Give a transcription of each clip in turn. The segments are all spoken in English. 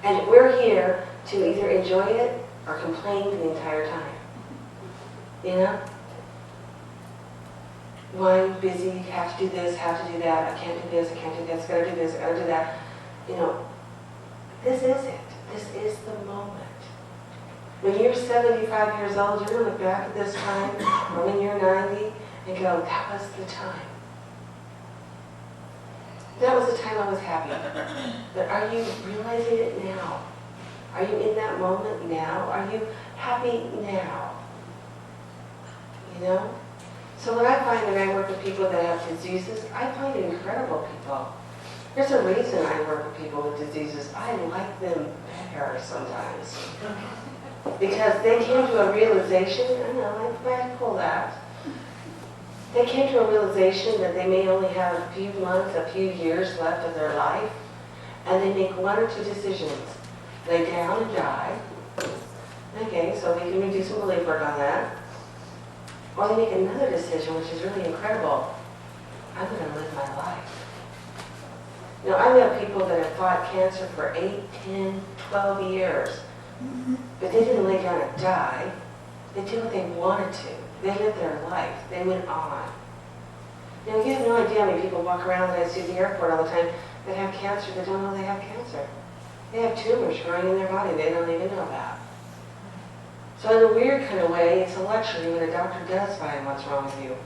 And we're here to either enjoy it or complain the entire time. You know? Well, I'm busy, have to do this, have to do that, I can't do this, I can't do this, gotta do this, gotta do that. You know, this is it. This is the moment. When you're 75 years old, you're going to look back at this time, or when you're 90, and go, that was the time. That was the time I was happy. But are you realizing it now? Are you in that moment now? Are you happy now? You know? So when I find that I work with people that have diseases, I find incredible people. There's a reason I work with people with diseases. I like them better sometimes. Because they came to a realization, I know, I might pull that. They came to a realization that they may only have a few months, a few years left of their life, and they make one or two decisions. Lay down and die. Okay, so they can do some belief work on that. Or they make another decision, which is really incredible. I'm going to live my life. You know, I know people that have fought cancer for 8, 10, 12 years. But they didn't lay down and die. They did what they wanted to. They lived their life. They went on. You know, you have no idea how many people walk around that I see at the airport all the time that have cancer that don't know they have cancer. They have tumors growing in their body they don't even know about. So in a weird kind of way, it's a luxury when a doctor does find what's wrong with you.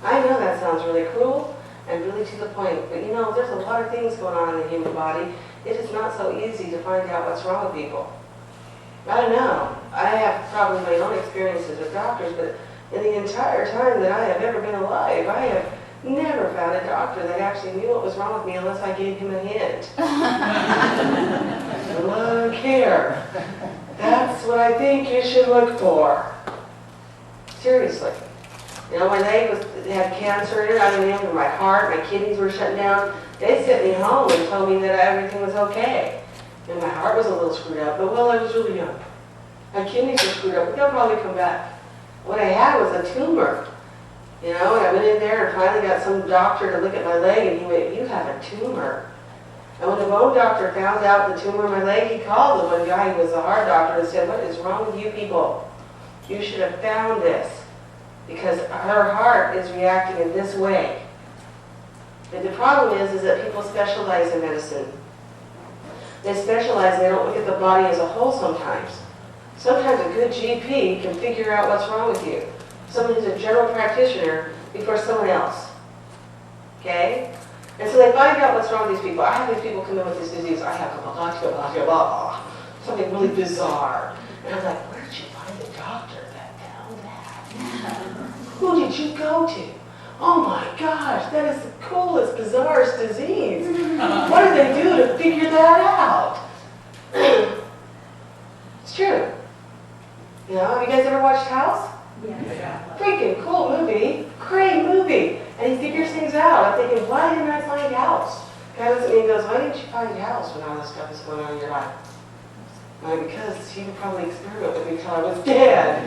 I know that sounds really cruel and really to the point, but you know, there's a lot of things going on in the human body. It is not so easy to find out what's wrong with people. I don't know. I have probably my own experiences with doctors, but in the entire time that I have ever been alive, I have never found a doctor that actually knew what was wrong with me unless I gave him a hint. Look here. That's what I think you should look for. Seriously. You know, my leg had cancer in it, I mean, my heart, my kidneys were shut down. They sent me home and told me that everything was okay. And my heart was a little screwed up, but well, I was really young. My kidneys were screwed up, but they'll probably come back. What I had was a tumor. You know, and I went in there and finally got some doctor to look at my leg, and he went, you have a tumor. And when the bone doctor found out the tumor in my leg, he called the one guy who was the heart doctor and said, what is wrong with you people? You should have found this, because her heart is reacting in this way. And the problem is that people specialize in medicine. They specialize and they don't look at the body as a whole sometimes. Sometimes a good GP can figure out what's wrong with you. Someone who's a general practitioner before someone else. Okay? And so they find out what's wrong with these people. I have these people come in with this disease. I have blah, something really bizarre. And I'm like, where did you find the doctor that found that? Who did you go to? Oh my gosh, that is the coolest, bizarrest disease. What do they do to figure that out? It's true. You know, have you guys ever watched House? Yeah. Freaking cool movie. Great movie. And he figures things out. I'm thinking, why didn't I find House? Guy looks at me and goes, why didn't you find House when all this stuff is going on in your life? Well, because he would probably experiment with me until I was dead.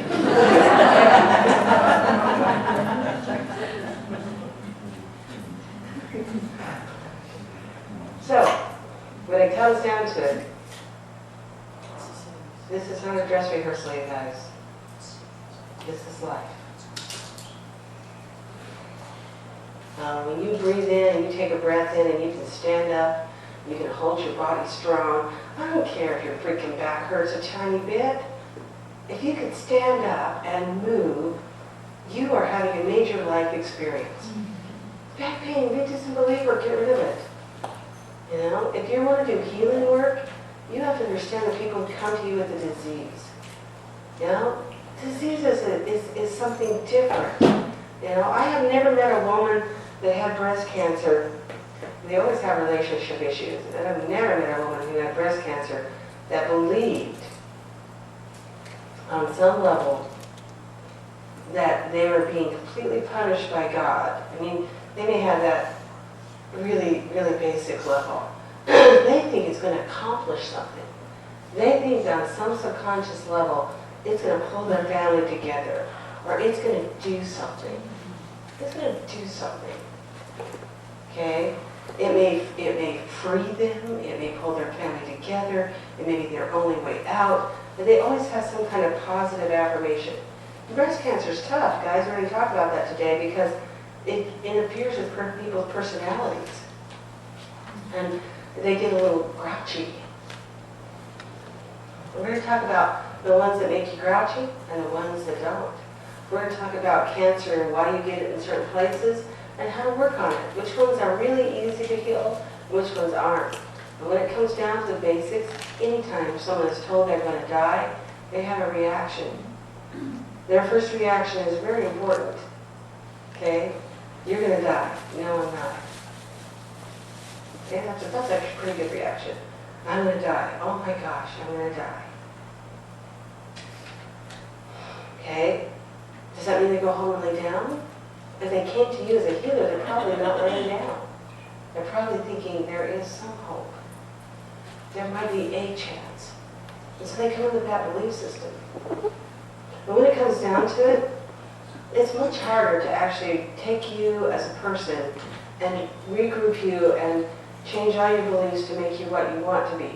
So, when it comes down to it, this is not a dress rehearsal, you guys. This is life. When you breathe in and you take a breath in and you can stand up, you can hold your body strong. I don't care if your freaking back hurts a tiny bit. If you can stand up and move, you are having a major life experience. Back pain, get to some believer, get rid of it. You know, if you want to do healing work, you have to understand that people come to you with a disease. You know, disease is something different. You know, I have never met a woman that had breast cancer. They always have relationship issues. And I've never met a woman who had breast cancer that believed on some level that they were being completely punished by God. I mean, they may have that really, really basic level. They think it's going to accomplish something. They think on some subconscious level it's going to pull their family together, or it's going to do something. It's going to do something. Okay? It may free them, it may pull their family together, it may be their only way out, but they always have some kind of positive affirmation. Breast cancer is tough, guys. We're going to talk about that today because it interferes with people's personalities. And they get a little grouchy. We're going to talk about the ones that make you grouchy and the ones that don't. We're going to talk about cancer and why you get it in certain places and how to work on it. Which ones are really easy to heal, which ones aren't. And when it comes down to the basics, anytime someone is told they're going to die, they have a reaction. Their first reaction is very important. Okay? You're going to die. No, I'm not. Okay, that's actually a pretty good reaction. I'm going to die. Oh my gosh, I'm going to die. Okay? Does that mean they go home and lay down? If they came to you as a healer, they're probably not laying down. They're probably thinking there is some hope. There might be a chance. And so they come in with that belief system. But when it comes down to it, it's much harder to actually take you as a person and regroup you and change all your beliefs to make you what you want to be.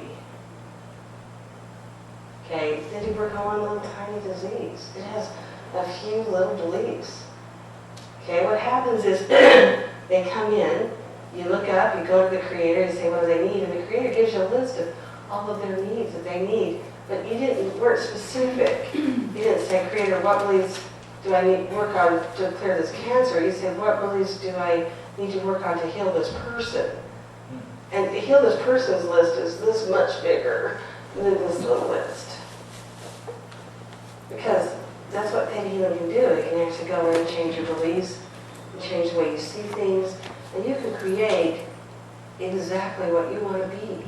Okay, then you work on one little tiny disease. It has a few little beliefs. Okay, what happens is they come in, you look up, you go to the Creator, you say, what do they need? And the Creator gives you a list of all of their needs that they need. But you weren't specific. You didn't say, Creator, what beliefs do I need to work on to clear this cancer? You said, what beliefs do I need to work on to heal this person? And to heal this person's list is this much bigger than this little list. Because that's what ThetaHealing can do. It can actually go in and change your beliefs, and change the way you see things, and you can create exactly what you want to be.